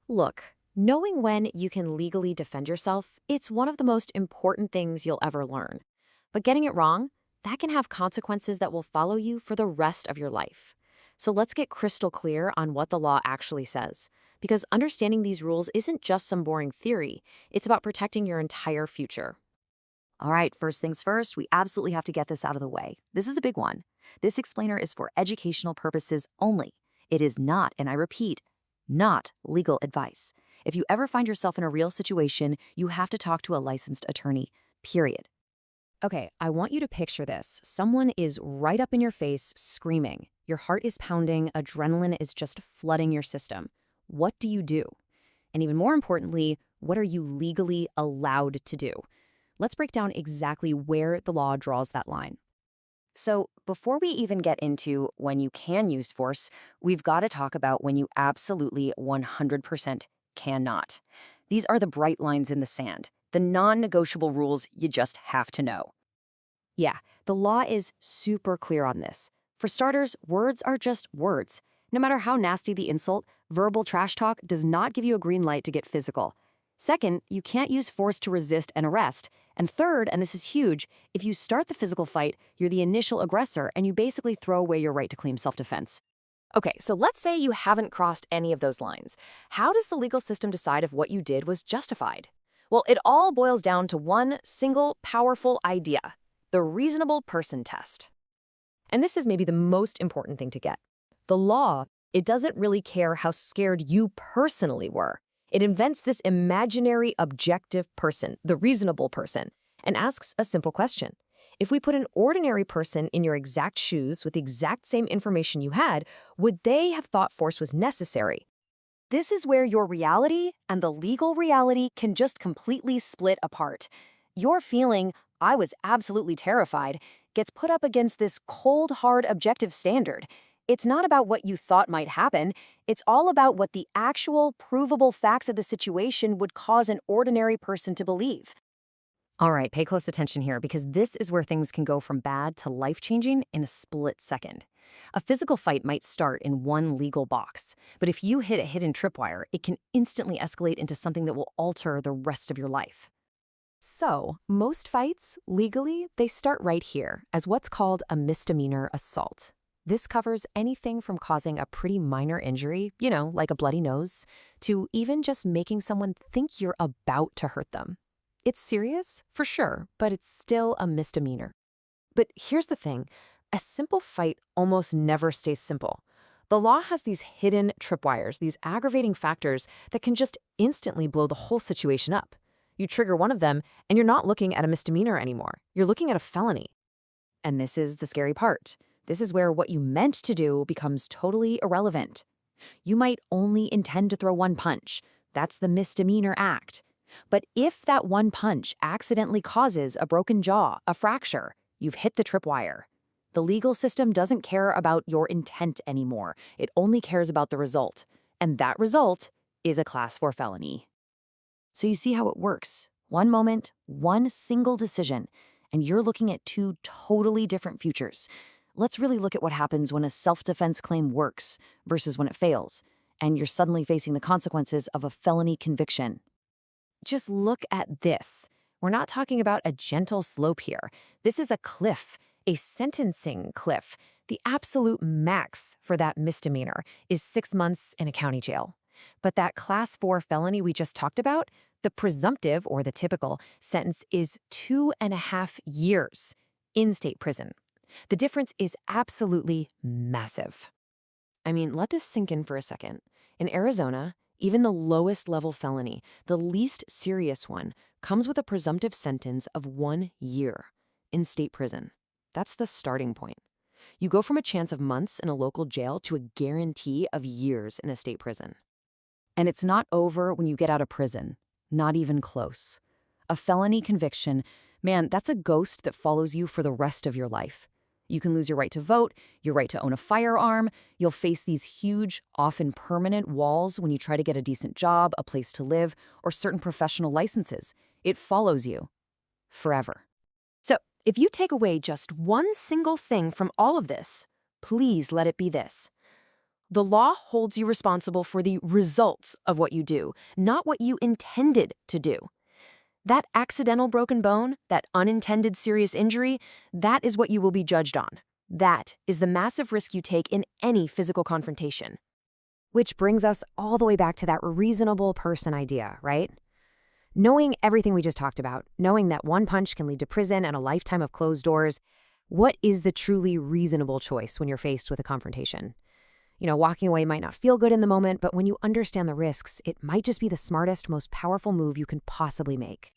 Look, knowing when you can legally defend yourself, it's one of the most important things you'll ever learn. But getting it wrong, that can have consequences that will follow you for the rest of your life. So let's get crystal clear on what the law actually says. Because understanding these rules isn't just some boring theory, it's about protecting your entire future. All right, first things first, we absolutely have to get this out of the way. This is a big one. This explainer is for educational purposes only. It is not, and I repeat, not legal advice. If you ever find yourself in a real situation, you have to talk to a licensed attorney, period. Okay, I want you to picture this. Someone is right up in your face, screaming. Your heart is pounding, adrenaline is just flooding your system. What do you do? And even more importantly, what are you legally allowed to do? Let's break down exactly where the law draws that line. So, before we even get into when you can use force, we've got to talk about when you absolutely 100% cannot. These are the bright lines in the sand, the non-negotiable rules you just have to know. Yeah, the law is super clear on this. For starters, words are just words. No matter how nasty the insult, verbal trash talk does not give you a green light to get physical. Second, you can't use force to resist an arrest. And third, and this is huge, if you start the physical fight, you're the initial aggressor and you basically throw away your right to claim self-defense. Okay, so let's say you haven't crossed any of those lines. How does the legal system decide if what you did was justified? Well, it all boils down to one single powerful idea: the reasonable person test. And this is maybe the most important thing to get. The law, it doesn't really care how scared you personally were. It invents this imaginary objective person, the reasonable person, and asks a simple question. If we put an ordinary person in your exact shoes with the exact same information you had, would they have thought force was necessary? This is where your reality and the legal reality can just completely split apart. Your feeling, "I was absolutely terrified," gets put up against this cold, hard, objective standard. It's not about what you thought might happen. It's all about what the actual, provable facts of the situation would cause an ordinary person to believe. All right, pay close attention here because this is where things can go from bad to life-changing in a split second. A physical fight might start in one legal box, but if you hit a hidden tripwire, it can instantly escalate into something that will alter the rest of your life. So, most fights, legally, they start right here as what's called a misdemeanor assault. This covers anything from causing a pretty minor injury, like a bloody nose, to even just making someone think you're about to hurt them. It's serious, for sure, but it's still a misdemeanor. But here's the thing, a simple fight almost never stays simple. The law has these hidden tripwires, these aggravating factors that can just instantly blow the whole situation up. You trigger one of them, and you're not looking at a misdemeanor anymore. You're looking at a felony. And this is the scary part. This is where what you meant to do becomes totally irrelevant. You might only intend to throw one punch. That's the misdemeanor act. But if that one punch accidentally causes a broken jaw, a fracture, you've hit the tripwire. The legal system doesn't care about your intent anymore. It only cares about the result. And that result is a Class 4 felony. So you see how it works. One moment, one single decision, and you're looking at two totally different futures. Let's really look at what happens when a self-defense claim works versus when it fails, and you're suddenly facing the consequences of a felony conviction. Just look at this. We're not talking about a gentle slope here. This is a cliff, a sentencing cliff. The absolute max for that misdemeanor is 6 months in a county jail. But that Class 4 felony we just talked about, the presumptive or the typical sentence is 2.5 years in state prison. The difference is absolutely massive. I mean, let this sink in for a second. In Arizona, even the lowest level felony, the least serious one, comes with a presumptive sentence of 1 year in state prison. That's the starting point. You go from a chance of months in a local jail to a guarantee of years in a state prison. And it's not over when you get out of prison. Not even close. A felony conviction, man, that's a ghost that follows you for the rest of your life. You can lose your right to vote, your right to own a firearm. You'll face these huge, often permanent walls when you try to get a decent job, a place to live, or certain professional licenses. It follows you forever. So, if you take away just one single thing from all of this, please let it be this. The law holds you responsible for the results of what you do, not what you intended to do. That accidental broken bone, that unintended serious injury, that is what you will be judged on. That is the massive risk you take in any physical confrontation. Which brings us all the way back to that reasonable person idea, right? Knowing everything we just talked about, knowing that one punch can lead to prison and a lifetime of closed doors, what is the truly reasonable choice when you're faced with a confrontation? Walking away might not feel good in the moment, but when you understand the risks, it might just be the smartest, most powerful move you can possibly make.